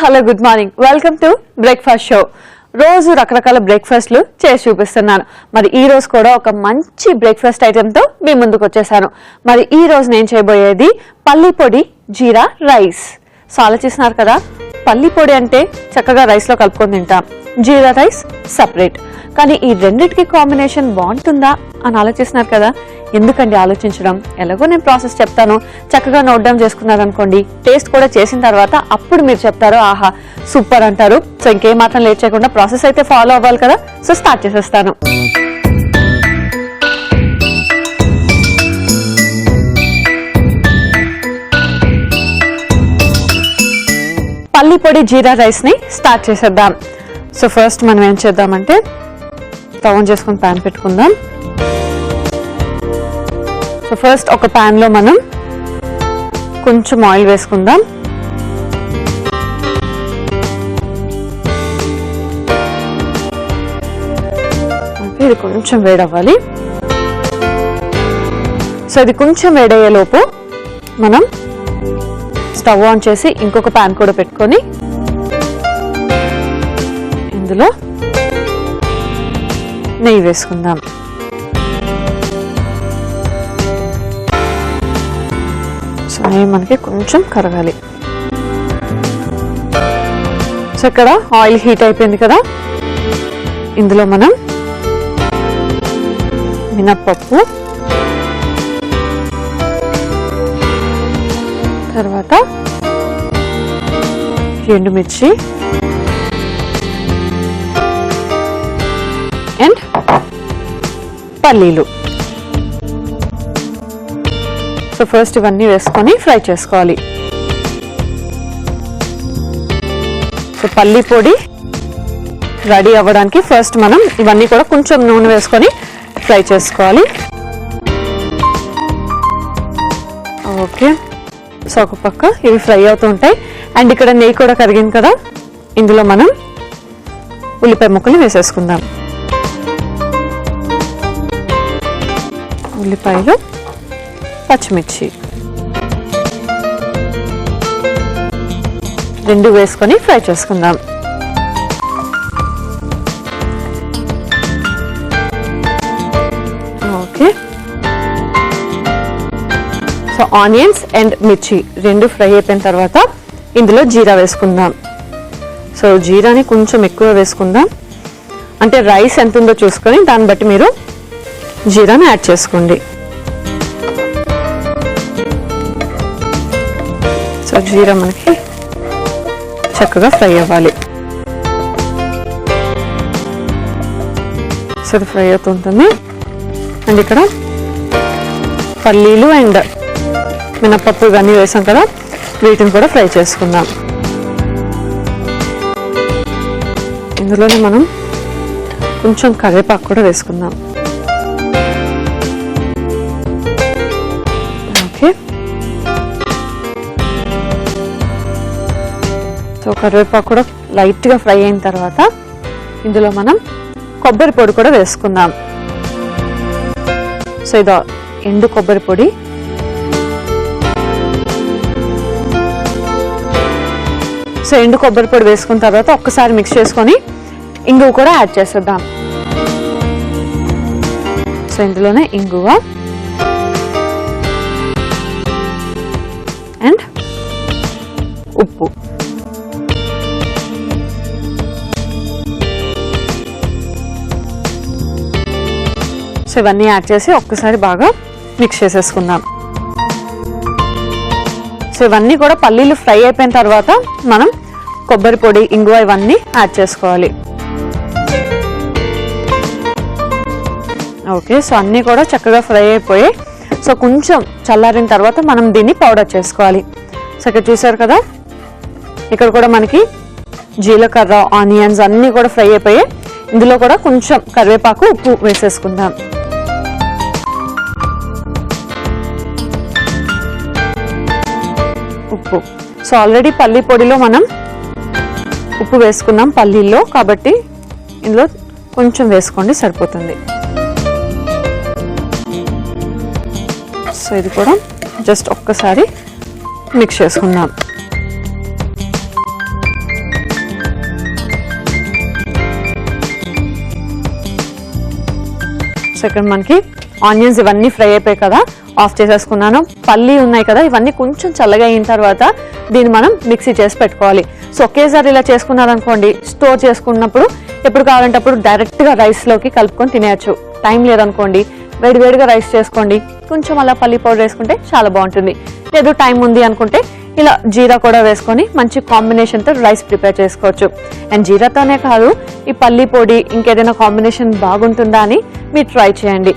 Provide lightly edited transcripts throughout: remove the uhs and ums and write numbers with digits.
Hello good morning, welcome to breakfast show. రోజు రకరకాల బ్రేక్ఫాస్ట్లు చేసి చూపిస్తున్నాను. మరి ఈ రోజు కూడా ఒక మంచి బ్రేక్ఫాస్ట్ ఐటెంతో మీ ముందుకు వచ్చేసాను. మరి ఈ రోజు నేను చేయబోయేది పల్లి పొడి జీరా రైస్. సో ఆలోచిస్తున్నారు కదా, పల్లి పొడి అంటే చక్కగా రైస్లో కలుపుకొని తింటాం, జీరా రైస్ సపరేట్. కానీ ఈ రెండిటికి కాంబినేషన్ బాగుంటుందా అని ఆలోచిస్తున్నారు కదా. ఎందుకండి ఆలోచించడం, ఎలాగో నేను ప్రాసెస్ చెప్తాను, చక్కగా నోట్ డౌన్ చేసుకున్నారు అనుకోండి. టేస్ట్ కూడా చేసిన తర్వాత అప్పుడు మీరు చెప్తారు ఆహా సూపర్ అంటారు. సో ఇంకేం మాత్రం లేట్ చేయకుండా ప్రాసెస్ అయితే ఫాలో అవ్వాలి కదా. సో స్టార్ట్ చేసేస్తాను. పల్లి పొడి జీరా రైస్ ని స్టార్ట్ చేసేద్దాం. సో ఫస్ట్ మనం ఏం చేద్దామంటే స్టవ్ ఆన్ చేసుకుని ప్యాన్ పెట్టుకుందాం. సో ఫస్ట్ ఒక ప్యాన్ లో మనం కొంచెం ఆయిల్ వేసుకుందాం. ఇది కొంచెం వేడవ్వాలి. సో ఇది కొంచెం వేడయ్యే లోపు మనం స్టవ్ ఆన్ చేసి ఇంకొక ప్యాన్ కూడా పెట్టుకొని ఇందులో నెయ్యి వేసుకుందాం. సో నెయ్యి మనకి కొంచెం కరగాలి. సో ఇక్కడ ఆయిల్ హీట్ అయిపోయింది కదా, ఇందులో మనం మినప్పప్పు, తర్వాత ఎండుమిర్చి అండ్ పల్లీలు. సో ఫస్ట్ ఇవన్నీ వేసుకొని ఫ్రై చేసుకోవాలి. సో పల్లి పొడి రెడీ అవ్వడానికి ఫస్ట్ మనం ఇవన్నీ కూడా కొంచెం నూనె వేసుకొని ఫ్రై చేసుకోవాలి. ఓకే, సో ఒక పక్క ఇవి ఫ్రై అవుతూ ఉంటాయి. అండ్ ఇక్కడ నెయ్యి కూడా కరిగింది కదా, ఇందులో మనం ఉల్లిపాయ ముక్కలు వేసేసుకుందాం. ఉల్లిపాయలు, పచ్చిమిర్చి రెండు వేసుకొని ఫ్రై చేసుకుందాం. ఓకే, సో ఆనియన్స్ అండ్ మిర్చి రెండు ఫ్రై అయిపోయిన తర్వాత ఇందులో జీరా వేసుకుందాం. సో జీరాని కొంచెం ఎక్కువ వేసుకుందాం, అంటే రైస్ ఎంత ఉందో చూసుకొని దాన్ని బట్టి మీరు జీరాని యాడ్ చేసుకోండి. సో జీరా మనకి చక్కగా ఫ్రై అవ్వాలి. సో ఇది ఫ్రై అవుతుంటుంది. అండ్ ఇక్కడ పల్లీలు అండ్ మినపప్పు ఇవన్నీ వేసాం కదా, వీటిని కూడా ఫ్రై చేసుకుందాం. ఇందులోనే మనం కొంచెం కరివేపాకు కూడా వేసుకుందాం. ఓకే, సో కరివేపాకు కూడా లైట్గా ఫ్రై అయిన తర్వాత ఇందులో మనం కొబ్బరి పొడి కూడా వేసుకుందాం. సో ఇది ఎండు కొబ్బరి పొడి. సో ఎండు కొబ్బరి పొడి వేసుకున్న తర్వాత ఒక్కసారి మిక్స్ చేసుకొని ఇంగువ కూడా యాడ్ చేసేద్దాం. సో ఇందులోనే ఇంగువ అండ్ ఉప్పు. సో ఇవన్నీ యాడ్ చేసి ఒక్కసారి బాగా మిక్స్ చేసేసుకుందాం. సో ఇవన్నీ కూడా పల్లీలు ఫ్రై అయిపోయిన తర్వాత మనం కొబ్బరి పొడి, ఇంగువ ఇవన్నీ యాడ్ చేసుకోవాలి. ఓకే, సో అన్నీ కూడా చక్కగా ఫ్రై అయిపోయాయి. సో కొంచెం చల్లారిన తర్వాత మనం దీన్ని పౌడర్ చేసుకోవాలి. సో ఇక్కడ చూసారు కదా, ఇక్కడ కూడా మనకి జీలకర్ర, ఆనియన్స్ అన్నీ కూడా ఫ్రై అయిపోయాయి. ఇందులో కూడా కొంచెం కరివేపాకు, ఉప్పు వేసేసుకుందాం. ఉప్పు. సో ఆల్రెడీ పల్లి పొడిలో మనం ఉప్పు వేసుకున్నాం పల్లీల్లో, కాబట్టి ఇందులో కొంచెం వేసుకోండి సరిపోతుంది. సో ఇది కూడా జస్ట్ ఒక్కసారి మిక్స్ చేసుకుందాం. సో ఇక్కడ మనకి ఆనియన్స్ ఇవన్నీ ఫ్రై అయిపోయాయి కదా, ఆఫ్ చేసేసుకున్నాను. పల్లి ఉన్నాయి కదా, ఇవన్నీ కొంచెం చల్లగా అయిన తర్వాత దీన్ని మనం మిక్సీ చేసి పెట్టుకోవాలి. సో ఒకేసారి ఇలా చేసుకున్నారనుకోండి, స్టోర్ చేసుకున్నప్పుడు ఎప్పుడు కావాలంటే అప్పుడు డైరెక్ట్గా రైస్లోకి కలుపుకొని తినేయచ్చు. టైం లేదనుకోండి, వేడివేడిగా రైస్ చేసుకోండి, కొంచెం అలా పల్లి పౌడర్ వేసుకుంటే చాలా బాగుంటుంది. లేదు టైం ఉంది అనుకుంటే ఇలా జీరా కూడా వేసుకొని మంచి కాంబినేషన్తో రైస్ ప్రిపేర్ చేసుకోవచ్చు. అండ్ జీరాతోనే కాదు, ఈ పల్లి పొడి ఇంకేదైనా కాంబినేషన్ బాగుంటుందా అని మీరు ట్రై చేయండి.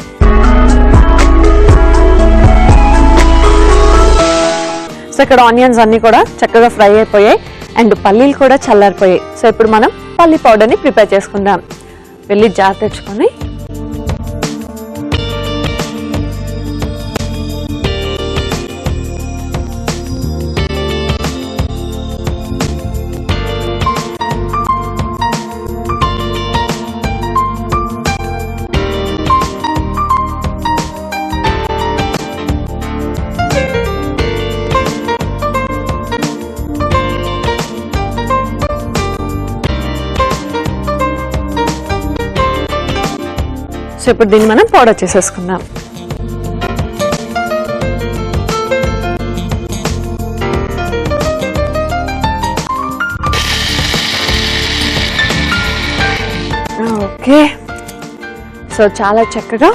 సో ఇక్కడ ఆనియన్స్ అన్ని కూడా చక్కగా ఫ్రై అయిపోయాయి అండ్ పల్లీలు కూడా చల్లారిపోయాయి. సో ఇప్పుడు మనం పల్లి పౌడర్ని ప్రిపేర్ చేసుకుందాం. వెళ్ళి జార్ తెచ్చుకొని సో ఇప్పుడు దీన్ని మనం పౌడర్ చేసేసుకుందాం. ఓకే, సో చాలా చక్కగా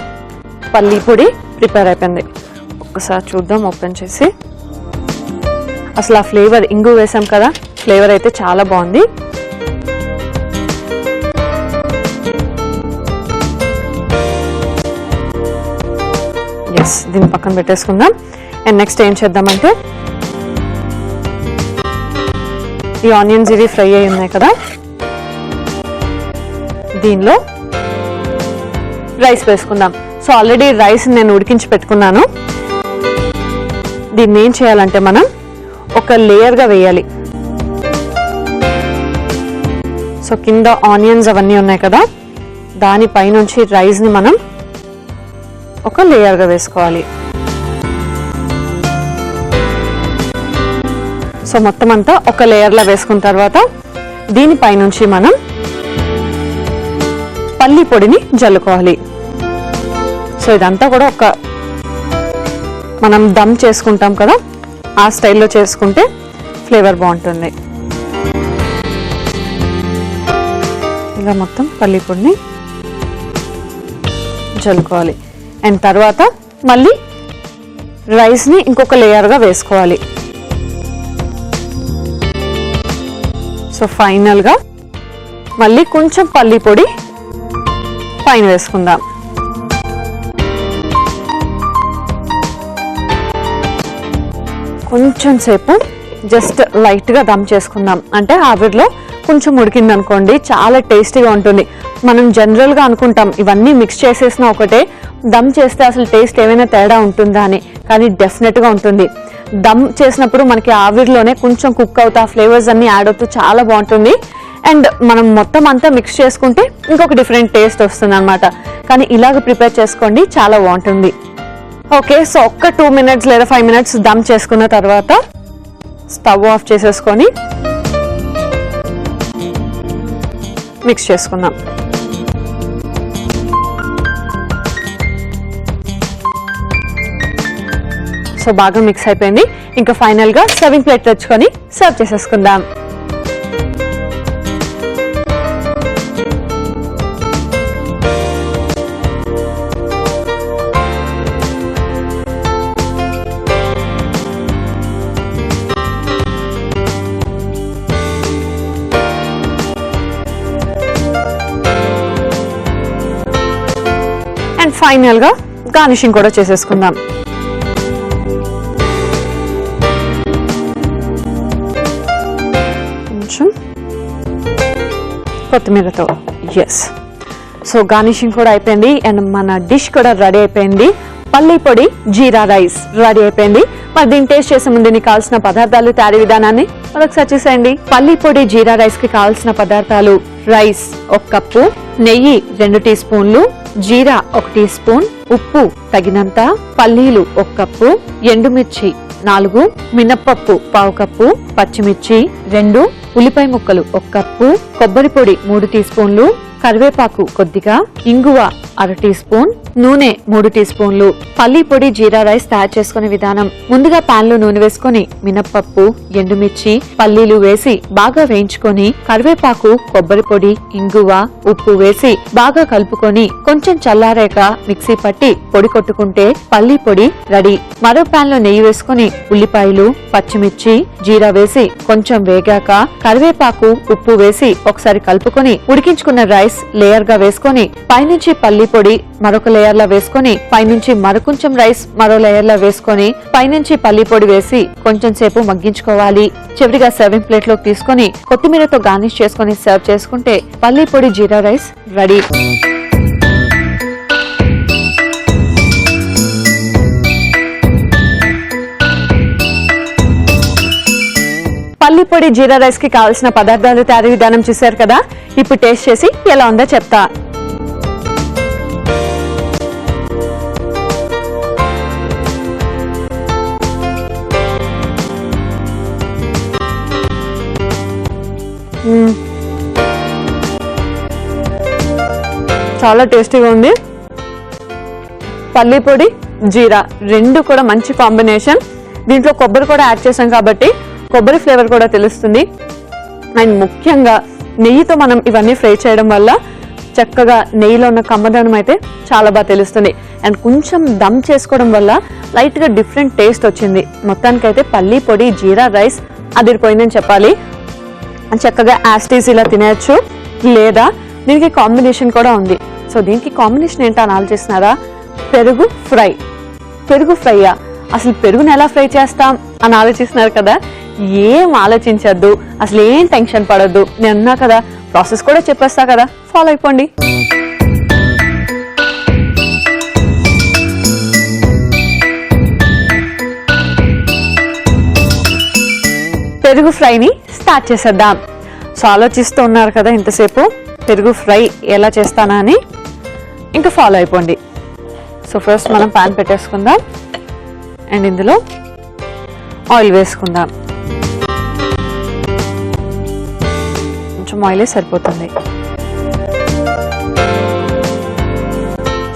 పల్లి పొడి ప్రిపేర్ అయిపోయింది. ఒకసారి చూద్దాం ఓపెన్ చేసి. అసలు ఆ ఫ్లేవర్, ఇంగు వేసాం కదా, ఫ్లేవర్ అయితే చాలా బాగుంది. దీన్ని పక్కన పెట్టేసుకుందాం. అండ్ నెక్స్ట్ ఏం చేద్దామంటే, ఈ ఆనియన్స్ ఇవి ఫ్రై అయి ఉన్నాయి కదా, దీనిలో రైస్ వేసుకుందాం. సో ఆల్రెడీ రైస్ నేను ఉడికించి పెట్టుకున్నాను. దీన్ని ఏం చేయాలంటే మనం ఒక లేయర్గా వేయాలి. సో కింద ఆనియన్స్ అవన్నీ ఉన్నాయి కదా, దానిపైనుంచి రైస్ని మనం ఒక లేయర్గా వేసుకోవాలి. సో మొత్తం అంతా ఒక లేయర్లా వేసుకున్న తర్వాత దీనిపైనుంచి మనం పల్లి పొడిని జల్లుకోవాలి. సో ఇదంతా కూడా ఒక మనం దమ్ చేసుకుంటాం కదా, ఆ స్టైల్లో చేసుకుంటే ఫ్లేవర్ బాగుంటుంది. ఇలా మొత్తం పల్లి పొడిని జల్లుకోవాలి. అండ్ తర్వాత మళ్ళీ రైస్ని ఇంకొక లేయర్గా వేసుకోవాలి. సో ఫైనల్గా మళ్ళీ కొంచెం పల్లి పొడి పైన వేసుకుందాం. కొంచెం సేపు జస్ట్ లైట్గా దమ్ చేసుకుందాం. అంటే ఆవిరిలో కొంచెం ఉడికింది అనుకోండి, చాలా టేస్టీగా ఉంటుంది. మనం జనరల్గా అనుకుంటాం ఇవన్నీ మిక్స్ చేసేసిన ఒకటే, దమ్ చేస్తే అసలు టేస్ట్ ఏమైనా తేడా ఉంటుందా అని, కానీ డెఫినెట్గా ఉంటుంది. దమ్ చేసినప్పుడు మనకి ఆవిరిలోనే కొంచెం కుక్ అవుతా ఫ్లేవర్స్ అన్ని యాడ్ అవుతూ చాలా బాగుంటుంది. అండ్ మనం మొత్తం అంతా మిక్స్ చేసుకుంటే ఇంకొక డిఫరెంట్ టేస్ట్ వస్తుంది అనమాట. కానీ ఇలాగ ప్రిపేర్ చేసుకోండి, చాలా బాగుంటుంది. ఓకే, సో ఒక్క 2 minutes లేదా 5 minutes దమ్ చేసుకున్న తర్వాత స్టవ్ ఆఫ్ చేసేసుకొని మిక్స్ చేసుకుందాం. సో బాగా మిక్స్ అయిపోయింది. ఇంకా ఫైనల్గా సర్వింగ్ ప్లేట్ తెచ్చుకొని సర్వ్ చేసేసుకుందాం. అండ్ ఫైనల్గా గార్నిషింగ్ కూడా చేసేసుకుందాం. కొంచెం కొత్తిమీరతో. ఎస్, సో గార్నిషింగ్ కూడా అయిపోయింది అండ్ మన డిష్ కూడా రెడీ అయిపోయింది. పల్లి పొడి జీరా రైస్ రెడీ అయిపోయింది. మరి దీన్ని టేస్ట్ చేసే ముందు దీనికి కావాల్సిన పదార్థాలు, తయారీ విధానాన్ని ఒకసారి చూసేయండి. పల్లి పొడి జీరా రైస్ కి కావాల్సిన పదార్థాలు: రైస్ 1 కప్పు, నెయ్యి 2 టీ స్పూన్లు, జీరా 1 టీ స్పూన్, ఉప్పు తగినంత, పల్లీలు 1 కప్పు, ఎండుమిర్చి 4, మినప్పప్పు 1/2 కప్పు, పచ్చిమిర్చి 2, ఉల్లిపాయ ముక్కలు 1 కప్పు, కొబ్బరి పొడి 3 టీ స్పూన్లు, కరివేపాకు కొద్దిగా, ఇంగువ 1/2 టీ స్పూన్, నూనె 3 టీ స్పూన్లు. పల్లి పొడి జీరా రైస్ తయారు చేసుకునే విధానం: ముందుగా పాన్ లో నూనె వేసుకుని మినప్పప్పు, ఎండుమిర్చి, పల్లీలు వేసి బాగా వేయించుకొని కరివేపాకు, కొబ్బరి పొడి, ఇంగువ, ఉప్పు వేసి బాగా కలుపుకొని కొంచెం చల్లారాక మిక్సీ పట్టి పొడి కొట్టుకుంటే పల్లి పొడి రెడీ. మరో పాన్ లో నెయ్యి వేసుకుని ఉల్లిపాయలు, పచ్చిమిర్చి, జీరా వేసి కొంచెం వేగాక కరివేపాకు, ఉప్పు వేసి ఒకసారి కలుపుకొని ఉడికించుకున్న రైస్ లేయర్ గా వేసుకొని పైనుంచి పల్లి పొడి మరొక లేయర్ లా వేసుకొని పైనుంచి మరికొంచెం రైస్ మరో లేయర్ లా వేసుకొని పైనుంచి పల్లి పొడి వేసి కొంచెం సేపు మగ్గించుకోవాలి. చివరిగా సర్వింగ్ ప్లేట్ లోకి తీసుకొని కొత్తిమీరతో గార్నిష్ చేసుకుని సర్వ్ చేసుకుంటే పల్లి పొడి జీరా రైస్ రెడీ. పల్లి పొడి జీరా రైస్ కి కావాల్సిన పదార్థాలు తయారీ విధానం చూశారు కదా. ఇప్పుడు టేస్ట్ చేసి ఎలా ఉందో చెప్తా. చాలా టేస్టీగా ఉంది. పల్లి పొడి జీరా రెండు కూడా మంచి కాంబినేషన్. దీంట్లో కొబ్బరి కూడా యాడ్ చేసాం కాబట్టి కొబ్బరి ఫ్లేవర్ కూడా తెలుస్తుంది. అండ్ ముఖ్యంగా నెయ్యితో మనం ఇవన్నీ ఫ్రై చేయడం వల్ల చక్కగా నెయ్యిలో ఉన్న కమ్మదనం అయితే చాలా బాగా తెలుస్తుంది. అండ్ కొంచెం దమ్ చేసుకోవడం వల్ల లైట్ గా డిఫరెంట్ టేస్ట్ వచ్చింది. మొత్తానికైతే పల్లి పొడి జీరా రైస్ అదిరిపోయిందని చెప్పాలి. చక్కగా యాస్టీస్ ఇలా తినేయచ్చు, లేదా దీనికి కాంబినేషన్ కూడా ఉంది. సో దీనికి కాంబినేషన్ ఏంటో అని ఆలోచిస్తున్నారా? పెరుగు ఫ్రై. పెరుగు ఫ్రైయా? అసలు పెరుగుని ఎలా ఫ్రై చేస్తాం అని ఆలోచిస్తున్నారు కదా. ఏం ఆలోచించద్దు, అసలు ఏం టెన్షన్ పడద్దు. నేను అన్నా కదా, ప్రాసెస్ కూడా చెప్పేస్తా కదా, ఫాలో అయిపోండి. పెరుగు ఫ్రైని స్టార్ట్ చేసేద్దాం. సో ఆలోచిస్తూ ఉన్నారు కదా ఇంతసేపు పెరుగు ఫ్రై ఎలా చేస్తానా అని, ఇంకా ఫాలో అయిపోండి. సో ఫస్ట్ మనం పాన్ పెట్టేసుకుందాం అండ్ ఇందులో ఆయిల్ వేసుకుందాం. కొంచెం ఆయిలే సరిపోతుంది.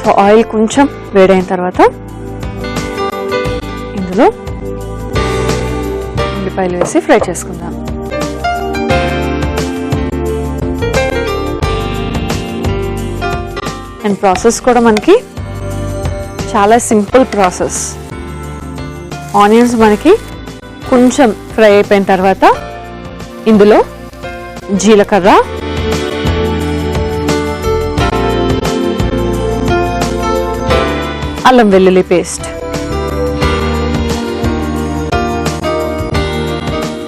సో ఆయిల్ కొంచెం వేడైన తర్వాత ఇందులో ఉల్లిపాయలు వేసి ఫ్రై చేసుకుందాం. అండ్ ప్రాసెస్ కూడా మనకి చాలా సింపుల్ ప్రాసెస్. ఆనియన్స్ మనకి కొంచెం ఫ్రై అయిపోయిన తర్వాత ఇందులో జీలకర్ర, అల్లం వెల్లుల్లి పేస్ట్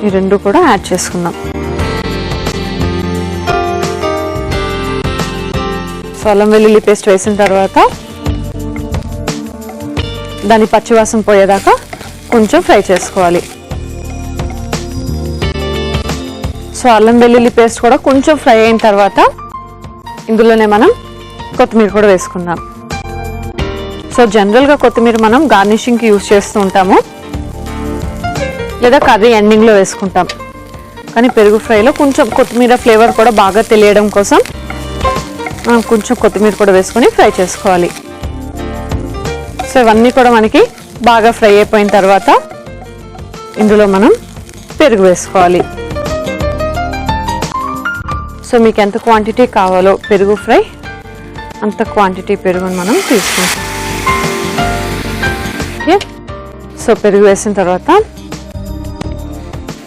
ఈ రెండు కూడా యాడ్ చేసుకుందాం. సో అల్లం వెల్లుల్లి పేస్ట్ వేసిన తర్వాత దాని పచ్చివాసన పోయేదాకా కొంచెం ఫ్రై చేసుకోవాలి. సో అల్లం వెల్లుల్లి పేస్ట్ కూడా కొంచెం ఫ్రై అయిన తర్వాత ఇందులోనే మనం కొత్తిమీర కూడా వేసుకుందాం. సో జనరల్గా కొత్తిమీర మనం గార్నిషింగ్కి యూజ్ చేస్తూ ఉంటాము, లేదా కర్రీ ఎండింగ్లో వేసుకుంటాం. కానీ పెరుగు ఫ్రైలో కొంచెం కొత్తిమీర ఫ్లేవర్ కూడా బాగా తెలియడం కోసం మనం కొంచెం కొత్తిమీర కూడా వేసుకొని ఫ్రై చేసుకోవాలి. సో ఇవన్నీ కూడా మనకి బాగా ఫ్రై అయిపోయిన తర్వాత ఇందులో మనం పెరుగు వేసుకోవాలి. సో మీకు ఎంత క్వాంటిటీ కావాలో పెరుగు ఫ్రై అంత క్వాంటిటీ పెరుగుని మనం తీసుకుంటాం. ఓకే, సో పెరుగు వేసిన తర్వాత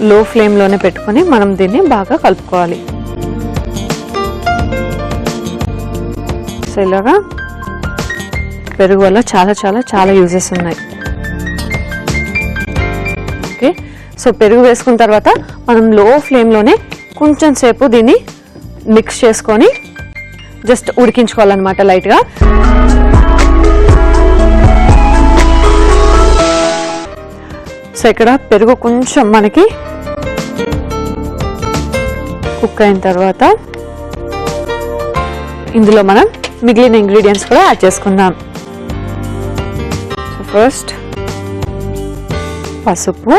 లో ఫ్లేమ్లోనే పెట్టుకొని మనం దీన్ని బాగా కలుపుకోవాలి. సో ఇలాగా పెరుగు వల్ల చాలా చాలా చాలా యూజెస్ ఉన్నాయి. ఓకే, సో పెరుగు వేసుకున్న తర్వాత మనం లో ఫ్లేమ్లోనే కొంచెం సేపు దీన్ని మిక్స్ చేసుకొని జస్ట్ ఉడికించుకోవాలన్నమాట లైట్గా. సో ఇక్కడ పెరుగు కొంచెం మనకి కుక్ అయిన తర్వాత ఇందులో మనం మిగిలిన ఇంగ్రీడియంట్స్ కూడా యాడ్ చేసుకుందాం. సో ఫస్ట్ పసుపు,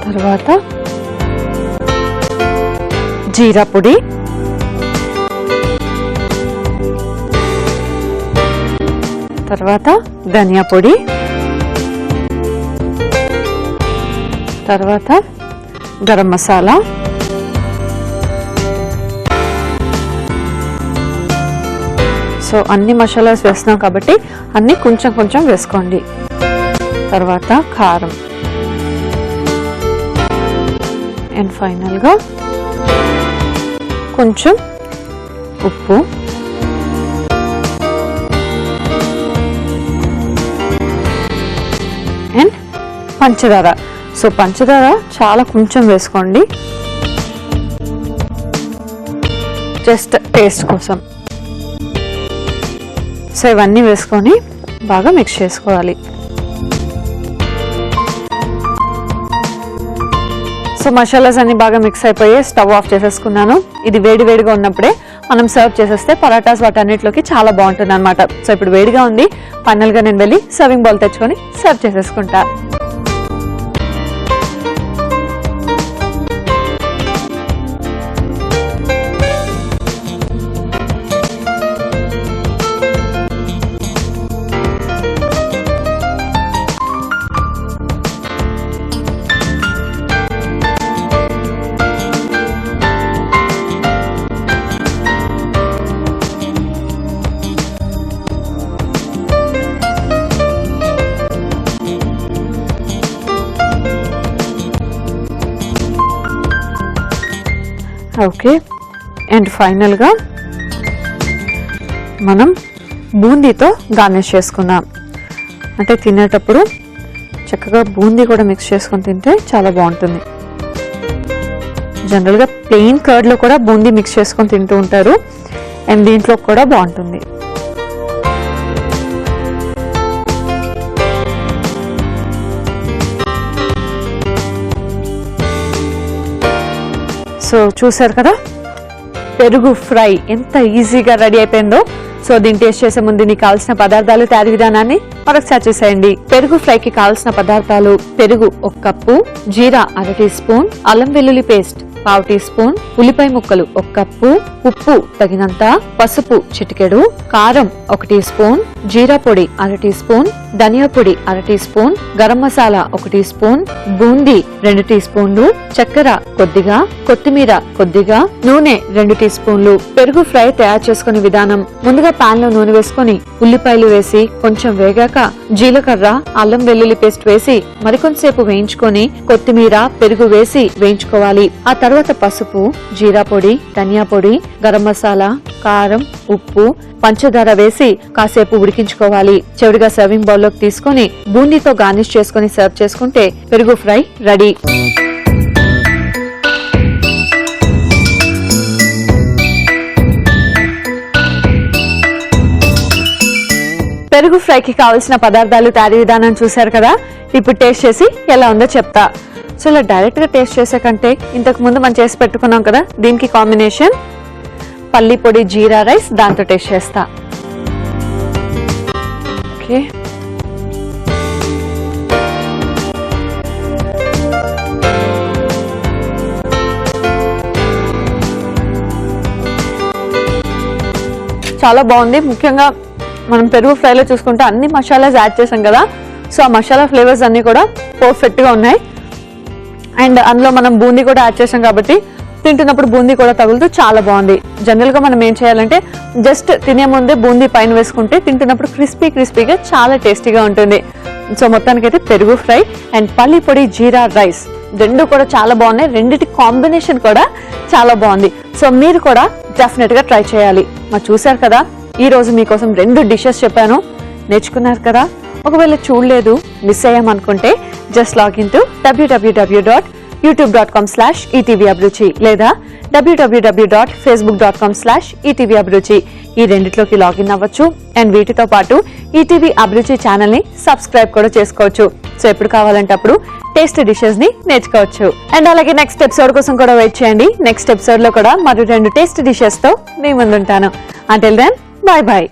తర్వాత జీరా పొడి, తర్వాత ధనియా పొడి, తర్వాత గరం మసాలా, సో అన్ని మసాలాస్ వేస్తున్నాం కాబట్టి అన్ని కొంచెం కొంచెం వేసుకోండి. తర్వాత కారం అండ్ ఫైనల్గా కొంచెం ఉప్పు అండ్ పంచదార. సో పంచదార చాలా కొంచెం వేసుకోండి, జస్ట్ టేస్ట్ కోసం. సో ఇవన్నీ వేసుకొని బాగా మిక్స్ చేసుకోవాలి. సో మసాలాస్ అన్ని బాగా మిక్స్ అయిపోయి స్టవ్ ఆఫ్ చేసేసుకున్నాను. ఇది వేడి వేడిగా ఉన్నప్పుడే మనం సర్వ్ చేసేస్తే పరాటాస్ వాటన్నిటిలోకి చాలా బాగుంటుంది అనమాట. సో ఇప్పుడు వేడిగా ఉంది, ఫైనల్ గా నేను వెళ్ళి సర్వింగ్ బౌల్ తెచ్చుకొని సర్వ్ చేసేసుకుంటా. ఓకే, అండ్ ఫైనల్గా మనం బూందీతో గార్నిష్ చేసుకుందాం. అంటే తినేటప్పుడు చక్కగా బూందీ కూడా మిక్స్ చేసుకొని తింటే చాలా బాగుంటుంది. జనరల్గా ప్లెయిన్ కర్డ్లో కూడా బూందీ మిక్స్ చేసుకొని తింటూ ఉంటారు, అండ్ దీంట్లో కూడా బాగుంటుంది. సో చూసారు కదా, పెరుగు ఫ్రై ఎంత ఈజీగా రెడీ అయిపోయిందో. సో దీన్ని టేస్ట్ చేసే ముందు నీకు కావాల్సిన పదార్థాలు, తయారీ విధానాన్ని మరొకసారి చూసేయండి. పెరుగు ఫ్రైకి కావాల్సిన పదార్థాలు: పెరుగు 1 కప్పు, జీరా 1/2 టీ స్పూన్, అల్లం వెల్లుల్లి పేస్ట్ 1/2 టీ స్పూన్, ఉల్లిపాయ ముక్కలు 1 కప్పు, ఉప్పు తగినంత, పసుపు చిటికెడు, కారం 1 టీ స్పూన్, జీరా పొడి 1/2 టీ స్పూన్, ధనియా పొడి 1/2 teaspoon, garam masala 1 teaspoon, boondi 2 tea స్పూన్లు, చక్కెర కొద్దిగా, కొత్తిమీర కొద్దిగా, నూనె 2 టీ స్పూన్లు. పెరుగు ఫ్రై తయారు చేసుకునే విధానం: ముందుగా పాన్ లో నూనె వేసుకుని ఉల్లిపాయలు వేసి కొంచెం వేగాక జీలకర్ర, అల్లం వెల్లుల్లి పేస్ట్ వేసి మరికొంతసేపు వేయించుకొని కొత్తిమీర, పెరుగు వేసి వేయించుకోవాలి. ఆ తర్వాత పసుపు, జీరా పొడి, ధనియా పొడి, గరం మసాలా, కారం, ఉప్పు, పంచదార వేసి కాసేపు ఉడికించుకోవాలి. చివరిగా సర్వింగ్ బౌల్ లోకి తీసుకొని బూందీతో గార్నిష్ చేసుకుని సర్వ్ చేసుకుంటే పెరుగు ఫ్రై రెడీ. పెరుగు ఫ్రైకి కావాల్సిన పదార్థాలు, తయారీ విధానం చూశారు కదా. ఇప్పుడు టేస్ట్ చేసి ఎలా ఉందో చెప్తా. సో ఇలా డైరెక్ట్ గా టేస్ట్ చేసే కంటే ఇంతకు ముందు మనం చేసి పెట్టుకున్నాం కదా, దీనికి కాంబినేషన్ పల్లి పొడి జీరా రైస్, దాంతో టేస్ట్ చేస్తా. ఓకే, చాలా బాగుంది. ముఖ్యంగా మనం పెరుగు ఫ్రైలో చూసుకుంటే అన్ని మసాలాస్ యాడ్ చేసాం కదా, సో ఆ మసాలా ఫ్లేవర్స్ అన్ని కూడా పర్ఫెక్ట్ గా ఉన్నాయి. అండ్ అందులో మనం బూందీ కూడా యాడ్ చేసాం కాబట్టి తింటున్నప్పుడు బూందీ కూడా తగులుతూ చాలా బాగుంది. జనరల్ గా మనం ఏం చేయాలంటే జస్ట్ తినే ముందే బూందీ పైన వేసుకుంటే తింటున్నప్పుడు క్రిస్పీగా చాలా టేస్టీగా ఉంటుంది. సో మొత్తానికైతే పెరుగు ఫ్రై అండ్ పల్లి పొడి జీరా రైస్ రెండు కూడా చాలా బాగున్నాయి. రెండిటి కాంబినేషన్ కూడా చాలా బాగుంది. సో మీరు కూడా డెఫినెట్ గా ట్రై చేయాలి. మరి చూసారు కదా, ఈ రోజు మీకోసం 2 డిషెస్ చెప్పాను, నేర్చుకున్నారు కదా. ఒకవేళ చూడలేదు, మిస్ అయ్యామనుకుంటే జస్ట్ లాగిన్ టు www.youtube.com/etvabruchi లేదా www.facebook.com/etvabruchi ఈ రెండిట్లోకి లాగిన్ అవ్వచ్చు. అండ్ వీటితో పాటు ఈటీవీ అభిరుచి ఛానల్ ని సబ్స్క్రైబ్ కూడా చేసుకోవచ్చు. సో ఎప్పుడు కావాలంటే అప్పుడు టేస్ట్ డిషెస్ ని నేర్చుకోవచ్చు. అండ్ అలాగే నెక్స్ట్ ఎపిసోడ్ కోసం కూడా వెయిట్ చేయండి. నెక్స్ట్ ఎపిసోడ్ లో కూడా మరో 2 టేస్ట్ డిషెస్ తో మీ ముందుంటాను. Until then, bye bye.